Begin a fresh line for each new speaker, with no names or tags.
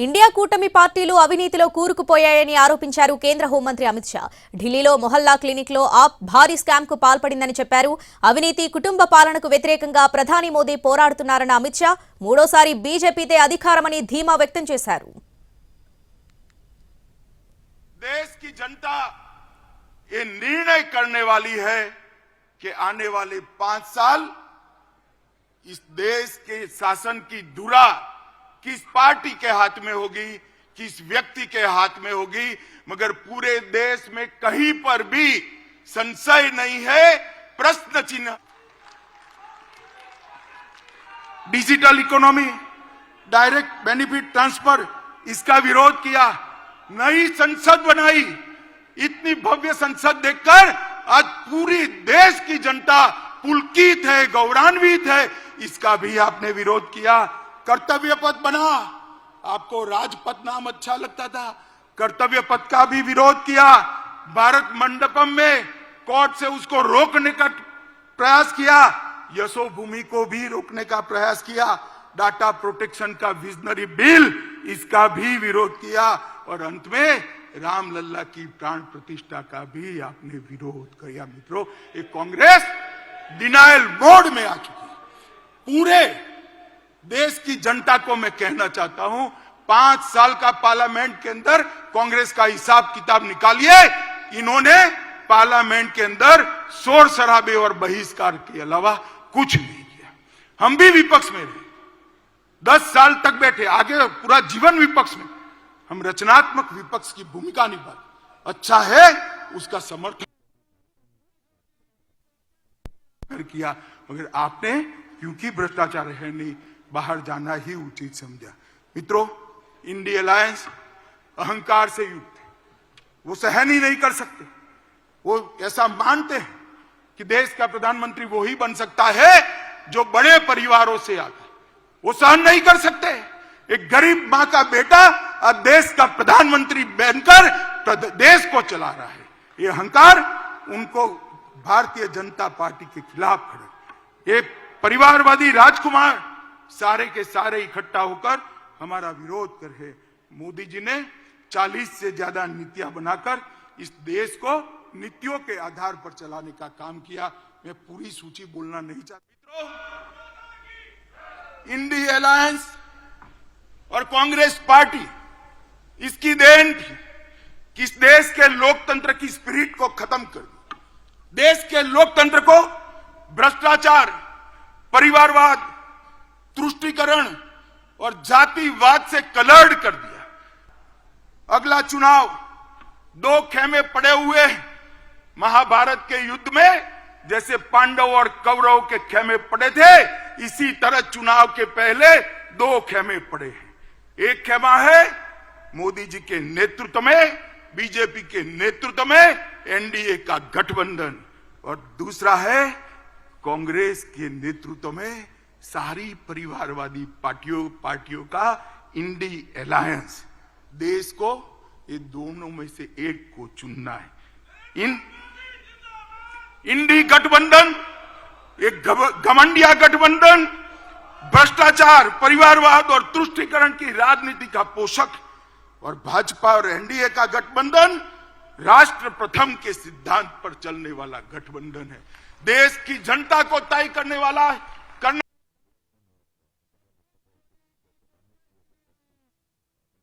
India కూటమి పార్టీలు అవినీతిలో కూరుకుపోయాయని ఆరోపించారు కేంద్ర హోంమంత్రి అమిత్ షా. ఢిల్లీలో మొహల్లా క్లినిక్ లో ఆప్ భారీ స్కామ్ కు పాల్పడిందని చెప్పారు. అవినీతి కుటుంబ పాలనకు వ్యతిరేకంగా ప్రధాని మోదీ పోరాడుతున్నారన్న అమిత్ షా మూడోసారి బీజేపీదే అధికారమని ధీమా వ్యక్తం చేశారు.
देश की जनता ये निर्णय करने वाली है कि आने वाले 5 साल इस देश के शासन की धुरा किस पार्टी के हाथ में होगी, किस व्यक्ति के हाथ में होगी, मगर पूरे देश में कहीं पर भी संशय नहीं है, प्रश्न चिन्ह। Digital economy, direct benefit transfer, इसका विरोध किया, नई संसद बनाई। इतनी भव्य संसद देखकर आज पूरी देश की जनता पुलकित है, गौरवान्वित है, इसका भी आपने विरोध किया। कर्तव्य पथ बना, आपको राजपथ नाम अच्छा लगता था, कर्तव्य पथ का भी विरोध किया। भारत मंडपम में कोर्ट से उसको रोकने का प्रयास किया, यशोभूमि को भी रोकने का प्रयास किया। डाटा प्रोटेक्शन का विजनरी बिल, इसका भी विरोध किया और अंत में रामलल्ला की प्राण प्रतिष्ठा का भी आपने विरोध किया। मित्रों, ये कांग्रेस डिनायल मोड में आ चुकी है। पूरे देश की जनता को मैं कहना चाहता हूं, 5 साल का पार्लियामेंट के अंदर कांग्रेस का हिसाब किताब निकालिए। इन्होंने पार्लियामेंट के अंदर शोर शराबे और बहिष्कार के अलावा कुछ नहीं किया। हम भी विपक्ष में रहे, 10 साल तक बैठे, आगे पूरा जीवन विपक्ष में। हम रचनात्मक विपक्ष की भूमिका निभाए, अच्छा है उसका समर्थन किया, मगर आपने क्योंकि भ्रष्टाचार है नहीं, बाहर जाना ही उचित समझा। मित्रों, इंडिया अलायंस अहंकार से युक्त है, वो सहन ही नहीं कर सकते। वो ऐसा मानते हैं कि देश का प्रधानमंत्री वो ही बन सकता है जो बड़े परिवारों से आता है, वो सहन नहीं कर सकते। एक गरीब मां का बेटा अब देश का प्रधानमंत्री बनकर देश को चला रहा है। ये अहंकार उनको भारतीय जनता पार्टी के खिलाफ खड़े, ये परिवारवादी राजकुमार सारे के सारे इकट्ठा होकर हमारा विरोध कर रहे। मोदी जी ने 40 से ज्यादा नीतियां बनाकर इस देश को नीतियों के आधार पर चलाने का काम किया। मैं पूरी सूची बोलना नहीं चाहता। मित्रों, इंडिया अलायंस और कांग्रेस पार्टी इसकी देन थी कि इस देश के लोकतंत्र की स्पिरिट को खत्म कर दिया, देश के लोकतंत्र को भ्रष्टाचार, परिवारवाद, तुष्टीकरण और जातिवाद से कलर्ड कर दिया। अगला चुनाव 2 खेमे पड़े हुए महाभारत के युद्ध में, जैसे पांडव और कौरव के खेमे पड़े थे, इसी तरह चुनाव के पहले 2 खेमे पड़े हैं। एक खेमा है मोदी जी के नेतृत्व में, बीजेपी के नेतृत्व में एनडीए का गठबंधन, और दूसरा है कांग्रेस के नेतृत्व में सारी परिवारवादी पार्टियों का इंडी अलायंस। देश को ये दोनों में से एक को चुनना है। इंडी गठबंधन एक घमंडिया गठबंधन, भ्रष्टाचार, परिवारवाद और तुष्टीकरण की राजनीति का पोषक, और भाजपा और एनडीए का गठबंधन राष्ट्र प्रथम के सिद्धांत पर चलने वाला गठबंधन है। देश की जनता को तय करने वाला है।